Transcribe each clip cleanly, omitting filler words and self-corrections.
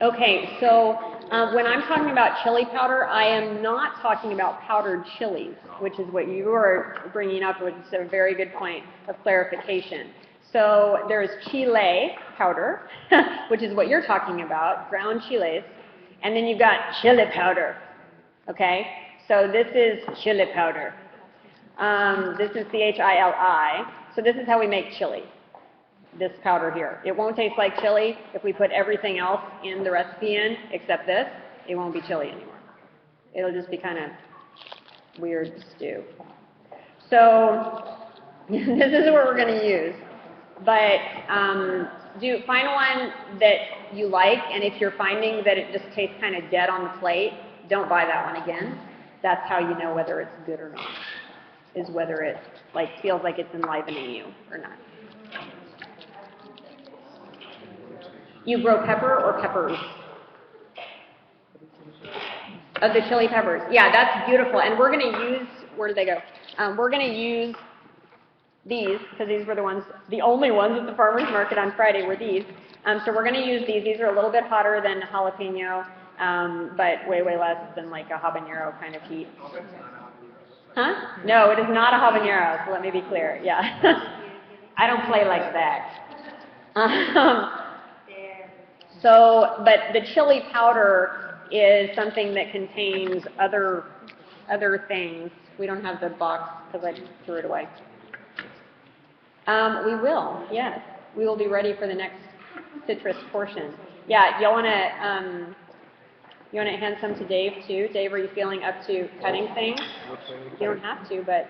Okay, so when I'm talking about chili powder, I am not talking about powdered chilies, which is what you are bringing up, which is a very good point of clarification. So there's chile powder, which is what you're talking about, ground chiles, and then you've got chili powder, okay? So this is chili powder. This is C-H-I-L-I. So this is how we make chili. This powder here. It won't taste like chili if we put everything else in the recipe in except this. It won't be chili anymore. It'll just be kind of weird stew. So this is what we're going to use. But find one that you like, and if you're finding that it just tastes kind of dead on the plate, don't buy that one again. That's how you know whether it's good or not, is whether it feels like it's enlivening you or not. You grow pepper or peppers? Of the chili peppers. Yeah, that's beautiful. And we're going to use, where did they go? We're going to use these, because these were the only ones at the farmer's market on Friday were these. So we're going to use these. These are a little bit hotter than jalapeno, but way, way less than like a habanero kind of heat. Huh? No, it is not a habanero, so let me be clear. Yeah. I don't play like that. But the chili powder is something that contains other things. We don't have the box because I threw it away. We will, yes. We will be ready for the next citrus portion. Yeah, you want to hand some to Dave too? Dave, are you feeling up to cutting things? You don't have to, but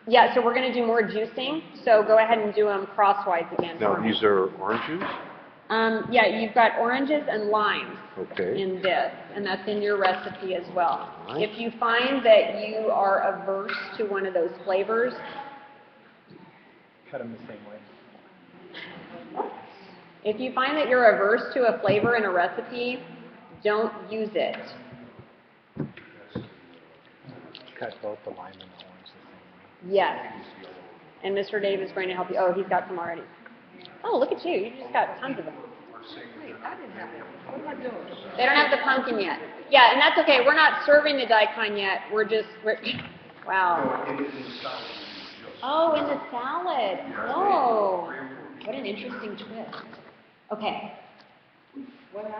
yeah. So we're going to do more juicing. So go ahead and do them crosswise again. Now these are orange juice? Yeah, you've got oranges and limes in this, and that's in your recipe as well. Right. If you find that you are averse to one of those flavors, cut them the same way. If you find that you're averse to a flavor in a recipe, don't use it. Cut both the lime and the orange the same way. Yes. And Mr. Dave is going to help you. Oh, he's got some already. Oh, look at you. You just got tons of them. They don't have the pumpkin yet. Yeah, and that's okay. We're not serving the daikon yet. Wow. Oh, in the salad. Oh, what an interesting twist. Okay.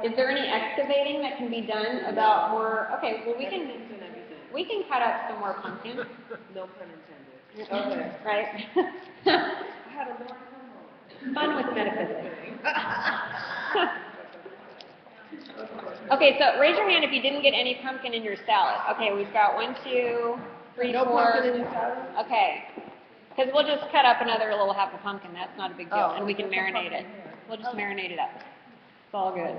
Is there any excavating that can be done about more? Okay, well we can cut up some more pumpkin. No pun intended. Okay. Right? I had a more Fun with metaphysics. Okay, so raise your hand if you didn't get any pumpkin in your salad. Okay, we've got 1, 2, 3, No 4. pumpkin in your salad? Okay. Because we'll just cut up another little half a pumpkin. That's not a big deal. Oh, and we can marinate it. We'll just marinate it up. It's all good.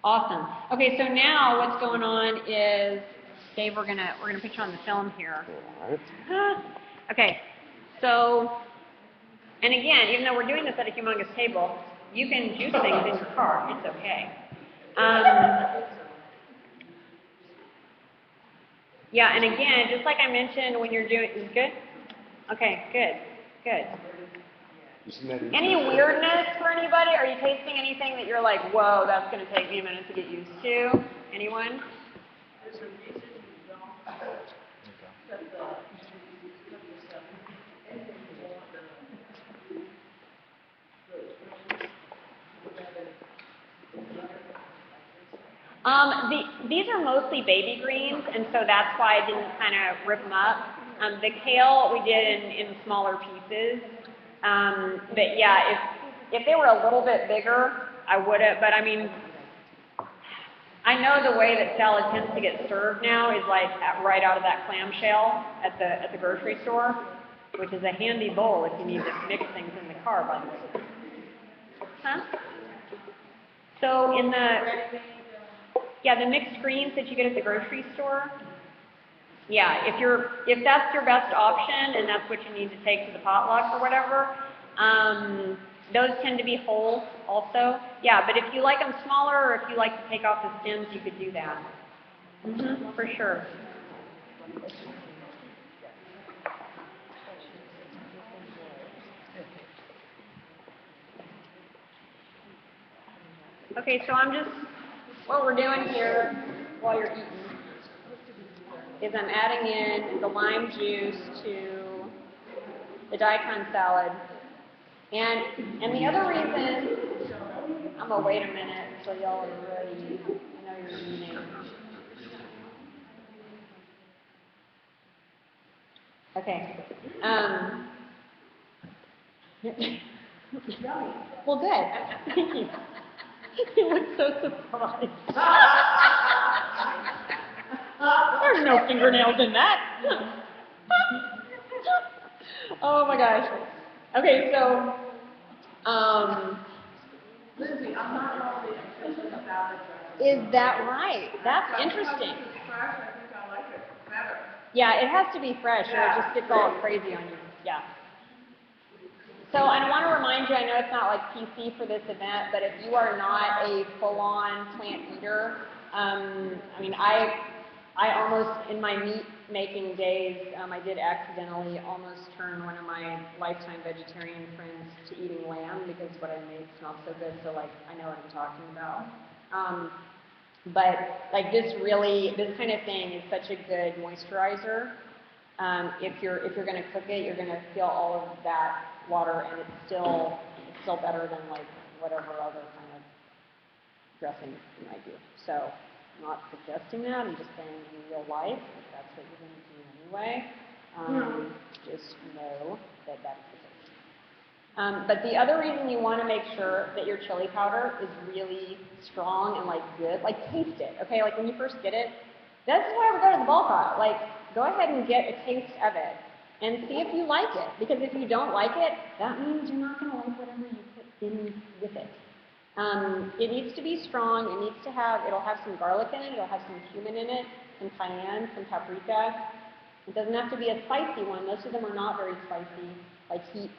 Awesome. Okay, so now what's going on is, Dave, we're gonna put you on the film here. All right. Okay, so, and again, even though we're doing this at a humongous table, you can juice things in your car. It's okay. Yeah, and again, just like I mentioned when you're doing, is it good? Okay, good. Any weirdness for anybody? Are you tasting anything that you're like, whoa, that's going to take me a minute to get used to? Anyone? These are mostly baby greens, and so that's why I didn't kind of rip them up. The kale we did in smaller pieces. But yeah, if they were a little bit bigger, I would have. But I mean, I know the way that salad tends to get served now is like right out of that clamshell at the grocery store, which is a handy bowl if you need to mix things in the car, by the way. Huh? So in the mixed greens that you get at the grocery store, yeah, if that's your best option and that's what you need to take to the potluck or whatever, those tend to be whole also. Yeah, but if you like them smaller or if you like to take off the stems, you could do that. For sure. Okay, so what we're doing here while you're eating is I'm adding in the lime juice to the daikon salad. And the other reason, I'm gonna wait a minute until y'all are ready. I know you're eating. Okay. Well, good. Thank you. You look so surprised. There's no fingernails in that. Oh my gosh. Okay, so, Lindsay, I'm not normally obsessed with salad dressing. is that right? That's interesting. It's fresh, I think I like it better. Yeah, it has to be fresh or it just gets all crazy on you. Yeah. So I want to remind you, I know it's not like PC for this event, but if you are not a full-on plant eater, I mean, I almost, in my meat making days, I did accidentally almost turn one of my lifetime vegetarian friends to eating lamb because what I made smelled so good, so like, I know what I'm talking about. But like this kind of thing is such a good moisturizer. If you're going to cook it, you're going to feel all of that water, and it's still better than like whatever other kind of dressing you might do. So I'm not suggesting that. I'm just saying in real life, if that's what you're going to do anyway, just know that that's the case. But the other reason you want to make sure that your chili powder is really strong and like good, like taste it, okay? Like when you first get it, this is why we go to the bulk aisle. Like go ahead and get a taste of it and see if you like it. Because if you don't like it, that means you're not going to like whatever you put in with it. It needs to be strong. It needs to have, it'll have some garlic in it. It'll have some cumin in it, some cayenne, some paprika. It doesn't have to be a spicy one. Most of them are not very spicy, like heat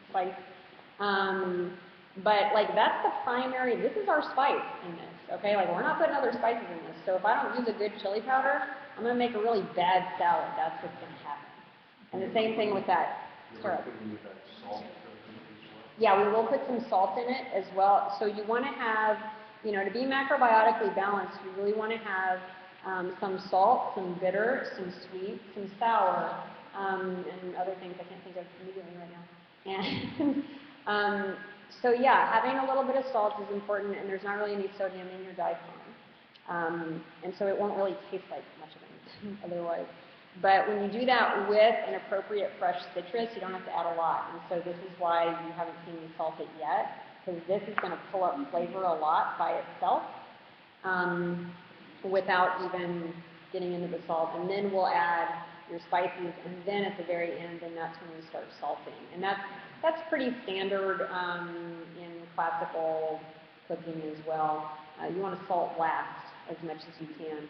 spice. But like that's the primary, this is our spice in this, okay? Like we're not putting other spices in this. So if I don't use a good chili powder, I'm going to make a really bad salad. That's what's going to happen. And the same thing with that syrup. Yeah, we will put some salt in it as well. So you want to have, to be macrobiotically balanced, you really want to have some salt, some bitter, some sweet, some sour, and other things I can't think of immediately right now. And so yeah, having a little bit of salt is important, and there's not really any sodium in your daikon. And so it won't really taste like much of anything otherwise. But when you do that with an appropriate fresh citrus, you don't have to add a lot. And so this is why you haven't seen me salt it yet, because this is going to pull up flavor a lot by itself without even getting into the salt. And then we'll add your spices, and then at the very end, then that's when we start salting. And that's pretty standard in classical cooking as well. You want to salt last as much as you can.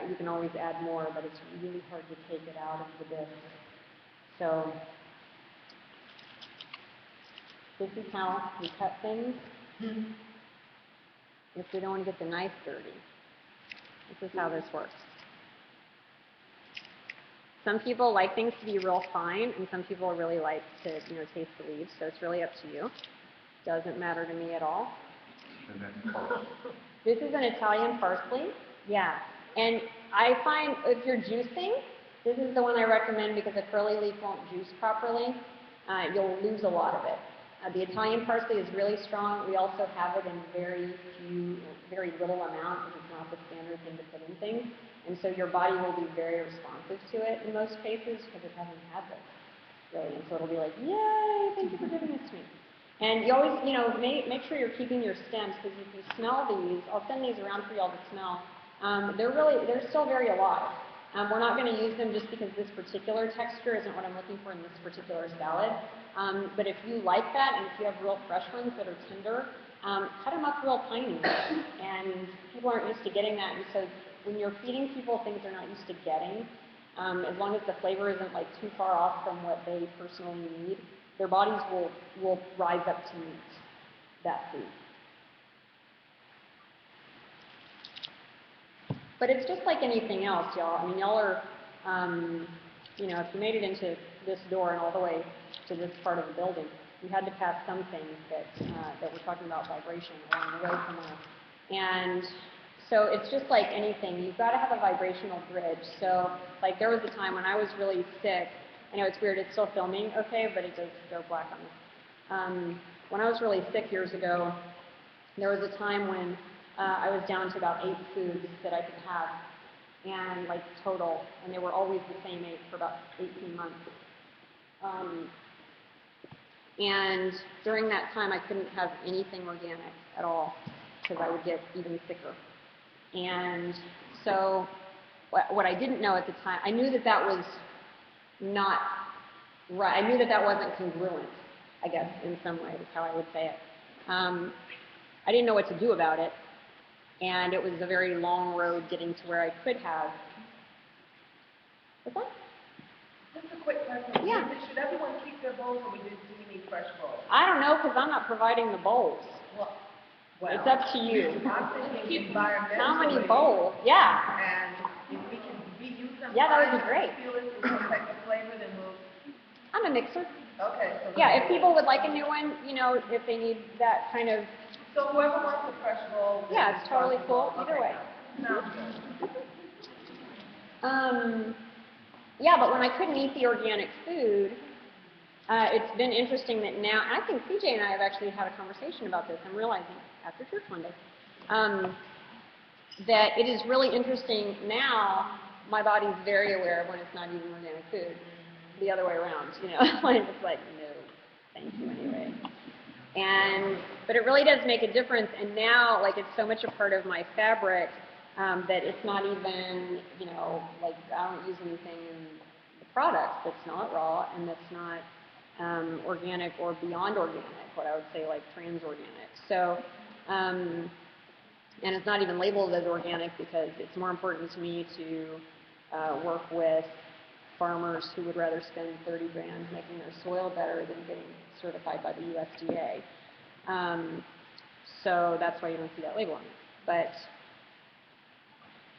You can always add more, but it's really hard to take it out of the dish. So this is how we cut things. If we don't want to get the knife dirty, this is how this works. Some people like things to be real fine, and some people really like to, taste the leaves. So it's really up to you. Doesn't matter to me at all. And then parsley. This is an Italian parsley. Yeah. And I find if you're juicing, this is the one I recommend because a curly leaf won't juice properly. You'll lose a lot of it. The Italian parsley is really strong. We also have it in very little amount because it's not the standard thing to put in things. And so your body will be very responsive to it in most cases because it hasn't had this, really. And so it'll be like, yay, thank you for giving this to me. And you always, make sure you're keeping your stems because if you smell these, I'll send these around for y'all to smell. They're still very alive. We're not going to use them just because this particular texture isn't what I'm looking for in this particular salad. But if you like that, and if you have real fresh ones that are tender, cut them up real tiny. And people aren't used to getting that, and so when you're feeding people things they're not used to getting, as long as the flavor isn't like too far off from what they personally need, their bodies will rise up to meet that food. But it's just like anything else, y'all. I mean, y'all are, if you made it into this door and all the way to this part of the building, we had to pass some things that were talking about vibration along the way somewhere. And so it's just like anything, you've got to have a vibrational bridge. So like there was a time when I was really sick. I know it's weird, it's still filming okay, but it does go black on me. When I was really sick years ago, there was a time when I was down to about 8 foods that I could have, and like total, and they were always the same 8 for about 18 months. And during that time, I couldn't have anything organic at all because I would get even sicker. And so what I didn't know at the time, I knew that that was not right. I knew that that wasn't congruent, I guess, in some way, is how I would say it. I didn't know what to do about it, and it was a very long road getting to where I could have. What's that? Just a quick question. Yeah. Should everyone keep their bowls, or do we need fresh bowls? I don't know, because I'm not providing the bowls. Well, It's up to you. I'm thinking environmentally. How many bowls? Yeah. And if we can reuse them. Yeah, that would be fine, great. Feel it with some type of flavor, then we'll. I'm a mixer. Okay. So Yeah, if people would like a new one, you know, if they need that kind of, So whoever wants a fresh bowl. yeah, it's totally cool, either Okay. way. Sounds good. Yeah, but when I couldn't eat the organic food, it's been interesting that now, I think CJ and I have actually had a conversation about this, I'm realizing, after church one day, that it is really interesting now, my body's very aware of when it's not eating organic food, the other way around, you know, like, it's like, no, thank you anyway. But it really does make a difference, and now, like, it's so much a part of my fabric, that it's not even, you know, like, I don't use anything in the products that's not raw and that's not organic or beyond organic, what I would say like trans-organic. So, and it's not even labeled as organic because it's more important to me to work with farmers who would rather spend 30 grand making their soil better than getting certified by the USDA. So that's why you don't see that label on it. But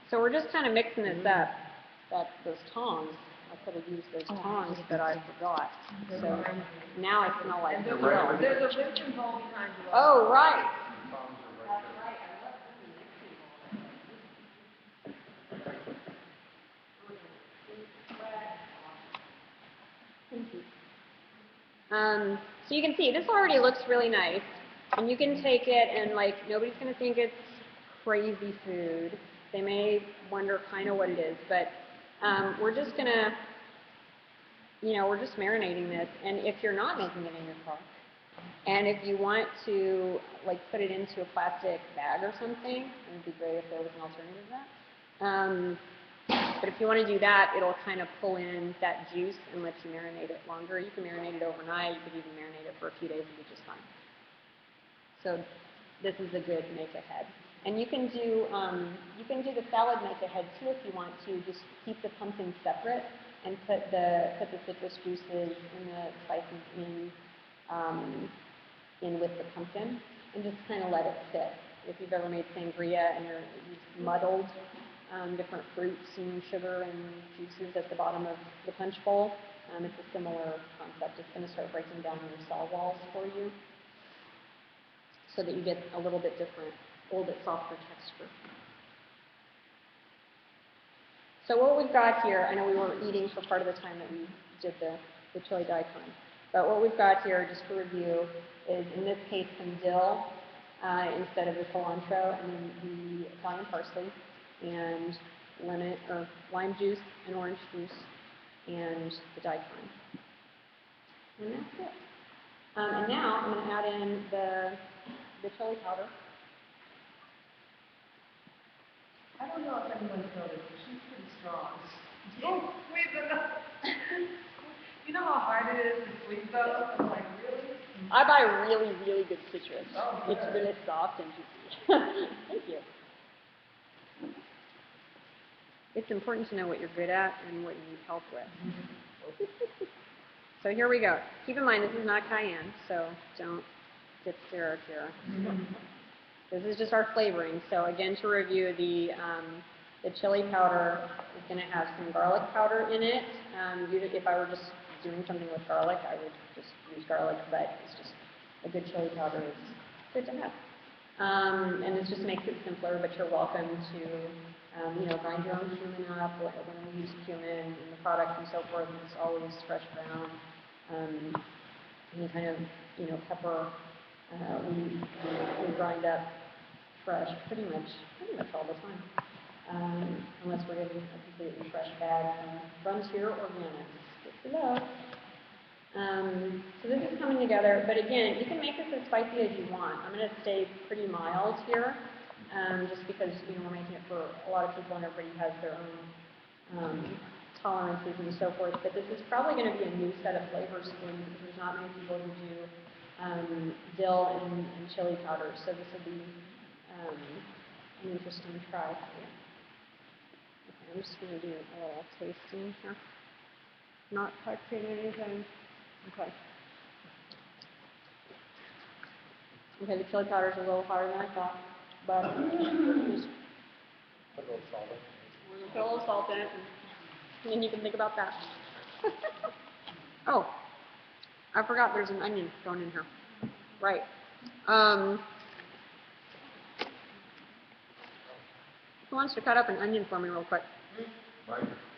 so we're just kind of mixing this up. Those tongs, I could have used those tongs, but I forgot. So now I smell like There's hell. a mixing bowl behind you. Oh, right. So you can see, this already looks really nice, and you can take it and like, nobody's going to think it's crazy food. They may wonder kind of what it is, but we're just going to, you know, we're just marinating this, and if you're not making it in your crock, and if you want to like put it into a plastic bag or something, it would be great if there was an alternative to that. But if you want to do that, it'll kind of pull in that juice and let you marinate it longer. You can marinate it overnight. You could even marinate it for a few days and be just fine. So this is a good make ahead. And you can do the salad make ahead too if you want to. Just keep the pumpkin separate and put the citrus juices and the spices in with the pumpkin and just kind of let it sit. If you've ever made sangria and you've muddled different fruits and sugar and juices at the bottom of the punch bowl, it's a similar concept. It's going to start breaking down your cell walls for you so that you get a little bit different, a little bit softer texture. So what we've got here, I know we were eating for part of the time that we did the chili daikon, but what we've got here, just for review, is in this case some dill instead of the cilantro, and then the Italian parsley, and lemon or lime juice and orange juice, and the daikon. And that's it. And now I'm going to add in the chili powder. I don't know if anyone's noticed, but she's pretty strong. Don't squeeze enough. You know how hard it is to squeeze those? I'm like, really? I buy really, really good citrus. Oh, it's good. really soft and juicy. Thank you. It's important to know what you're good at and what you need help with. So here we go. Keep in mind, this is not cayenne, so don't get scared here. This is just our flavoring. So again, to review, the chili powder is going to have some garlic powder in it. If I were just doing something with garlic, I would just use garlic, but it's just a good chili powder is good to have. And this just makes it simpler, but you're welcome to, grind your own cumin up. When we use cumin in the product and so forth, it's always fresh ground. Any kind of, pepper, we grind up fresh pretty much all the time. Unless we're getting a completely fresh bag from Frontier Organics. Good to know. So this is coming together, but again, you can make this as spicy as you want. I'm going to stay pretty mild here, just because we're making it for a lot of people and everybody has their own tolerances and so forth. But this is probably going to be a new set of flavors for you because there's not many people who do dill and chili powder. So this will be an interesting try for you. Okay, I'm just going to do a little tasting here. Not touching anything. Okay. Okay, the chili powder is a little hotter than I thought, but just Put a little salt in it. we're gonna put a little salt in it, and then you can think about that. Oh, I forgot there's an onion going in here. Right. Who wants to cut up an onion for me real quick?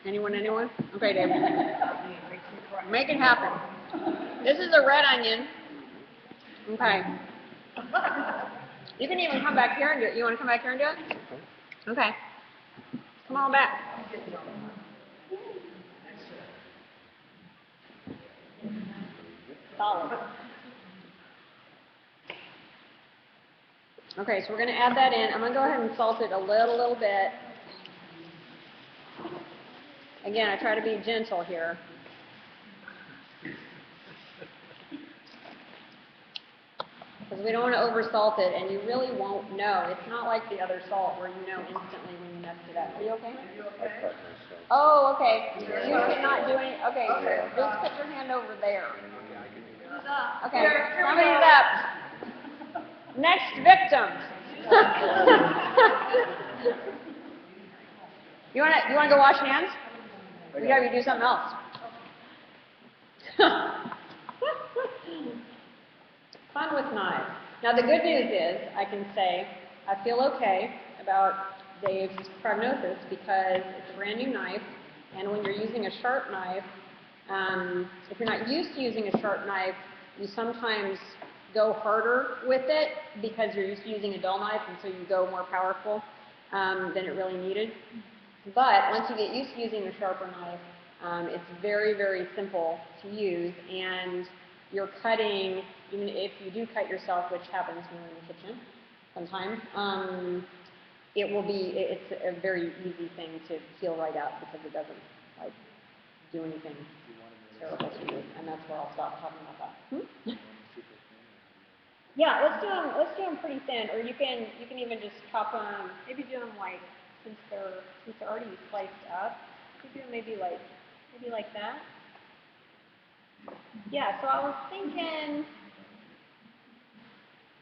Anyone? Okay, Dave. Make it happen. This is a red onion. Okay. You can even come back here and do it. You want to come back here and do it? Okay. Come on back. Solid. Okay, so we're going to add that in. I'm going to go ahead and salt it a little bit. Again, I try to be gentle here. Because we don't want to over-salt it, and you really won't know. It's not like the other salt where you know instantly when you messed it up. Are you okay? Oh, okay. You cannot do any. Okay, just put your hand over there. Okay, somebody's up. Next victim. You wanna go wash hands? We gotta do something else. Fun with knives. Now the good news is I can say I feel okay about Dave's prognosis because it's a brand new knife, and when you're using a sharp knife, if you're not used to using a sharp knife, you sometimes go harder with it because you're used to using a dull knife, and so you go more powerful than it really needed. But once you get used to using a sharper knife, it's very, very simple to use, and you're cutting, even if you do cut yourself, which happens when you're in the kitchen sometimes, it's a very easy thing to peel right out because it doesn't do anything terrible to you, and that's where I'll stop talking about that. Yeah, let's do them pretty thin, or you can even just chop them, maybe do them since they're already sliced up, you can do them maybe like that. Yeah, so I was thinking,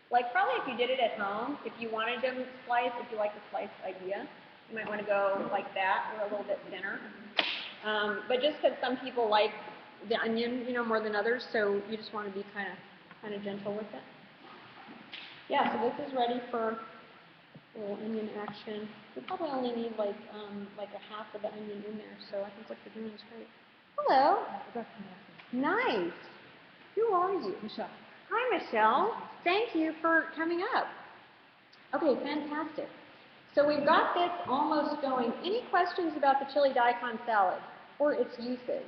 probably if you did it at home, if you wanted them sliced, if you like the sliced idea, you might want to go like that or a little bit thinner. But just because some people like the onion, more than others, so you just want to be kind of gentle with it. Yeah, so this is ready for a little onion action. We probably only need like a half of the onion in there, so I think what you're doing is great. Hello. Nice. Who are you? Michelle. Hi, Michelle. Thank you for coming up. Okay, fantastic. So we've got this almost going. Any questions about the chili daikon salad or its uses?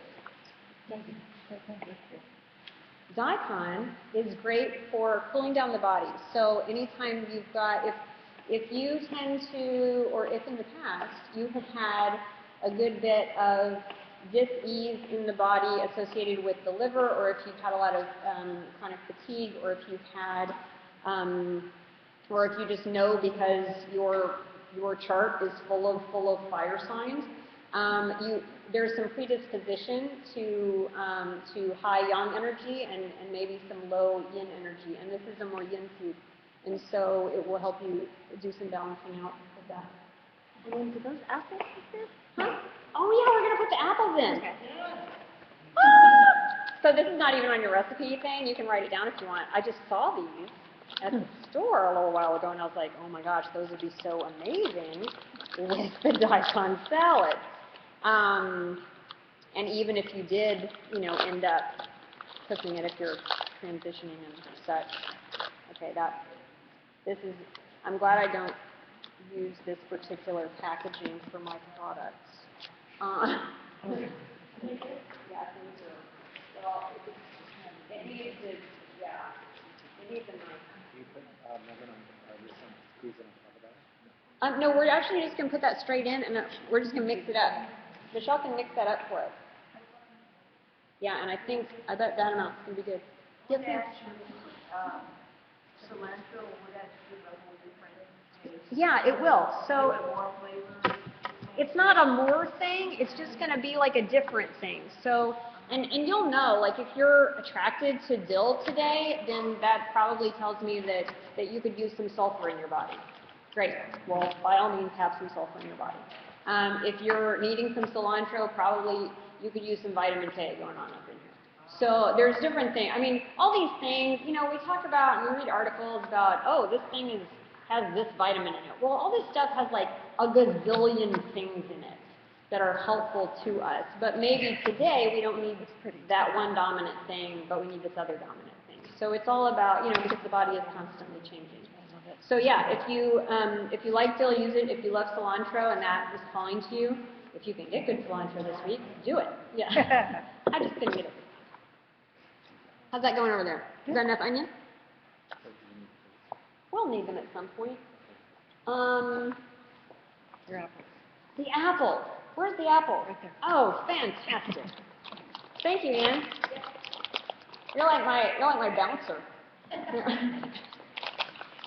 Daikon is great for cooling down the body. So anytime you've got, if you tend to, or if in the past you have had a good bit of dis-ease in the body associated with the liver, or if you've had a lot of chronic fatigue, or if you've had, or if you just know because your chart is full of fire signs, there's some predisposition to high yang energy and maybe some low yin energy, and this is a more yin food, and so it will help you do some balancing out with that. And then do those apples fit there? Huh? Oh yeah, we're gonna put the apples in. Okay. So this is not even on your recipe thing. You can write it down if you want. I just saw these at the store a little while ago, and I was like, oh my gosh, those would be so amazing with the daikon salad. And even if you did, you know, end up cooking it if you're transitioning and such. Okay, I'm glad I don't use this particular packaging for my products. Yeah, things are, well, it needs to, yeah, it needs a knife. Do you put lemon on, or some squeeze it on top of that? No, we're actually just going to put that straight in, and we're just going to mix it up. Michelle can mix that up for us. Yeah, and I bet that amount's going to be good. Yes, ma'am. Cilantro would actually give a whole different taste. Yeah, it will. So Give it more flavor. it's not a more thing, it's just going to be like a different thing. So, and you'll know, like if you're attracted to dill today, then that probably tells me that you could use some sulfur in your body. Great. Well, by all means, have some sulfur in your body. If you're needing some cilantro, probably you could use some vitamin K going on up in here. So there's different things. I mean, all these things, you know, we talk about, and we read articles about, oh, this thing has this vitamin in it. Well, all this stuff has like a gazillion things in it that are helpful to us. But maybe today we don't need that one dominant thing, but we need this other dominant thing. So it's all about, you know, because the body is constantly changing. So yeah, if you like dill, use it. If you love cilantro and that is calling to you, if you can get good cilantro this week, do it. Yeah. I just couldn't get it. How's that going over there? Is that enough onion? We'll need them at some point. Your apple. The apple. Where's the apple? Right there. Oh, fantastic. Thank you, Ann. You're like my bouncer.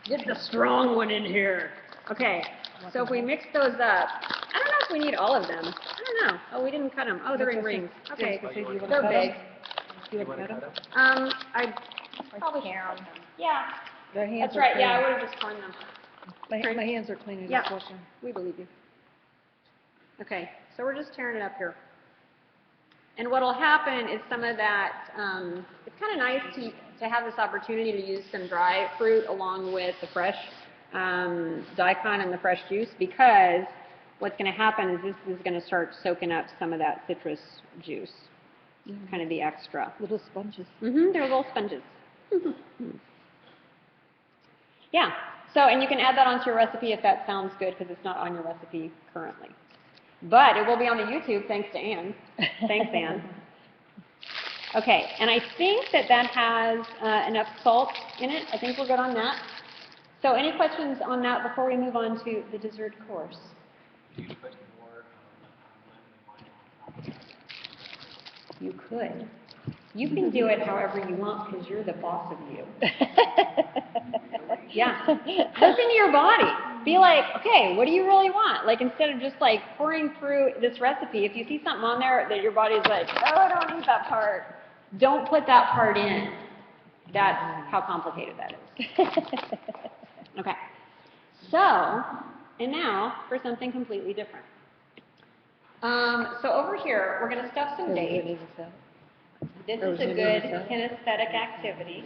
Get the strong one in here. Okay. So if we mix those up, I don't know if we need all of them. I don't know. Oh, we didn't cut them. Oh, they're in rings. Okay. They're big. Do you want to cut them? I probably can. Yeah. Their hands That's are right. Yeah, I clean. would have just torn them. My hands are clean. I Yeah. just wash them. We believe you. Okay, so we're just tearing it up here. And what will happen is some of that, it's kind of nice to have this opportunity to use some dry fruit along with the fresh daikon and the fresh juice, because what's going to happen is this is going to start soaking up some of that citrus juice, kind of the extra. Little sponges. They're little sponges. Yeah, so, and you can add that onto your recipe if that sounds good, because it's not on your recipe currently. But it will be on the YouTube, thanks to Ann. Thanks, Ann. Okay, and I think that has enough salt in it. I think we're good on that. So any questions on that before we move on to the dessert course? Do you put more lemon wine on top? You could. You can do it however you want, because you're the boss of you. Yeah. Listen to your body. Be like, okay, what do you really want? Like, instead of just like pouring through this recipe, if you see something on there that your body's like, oh, I don't need that part, don't put that part in. That's how complicated that is. Okay. So, and now for something completely different. So over here, we're going to stuff some dates. This is a good kinesthetic activity.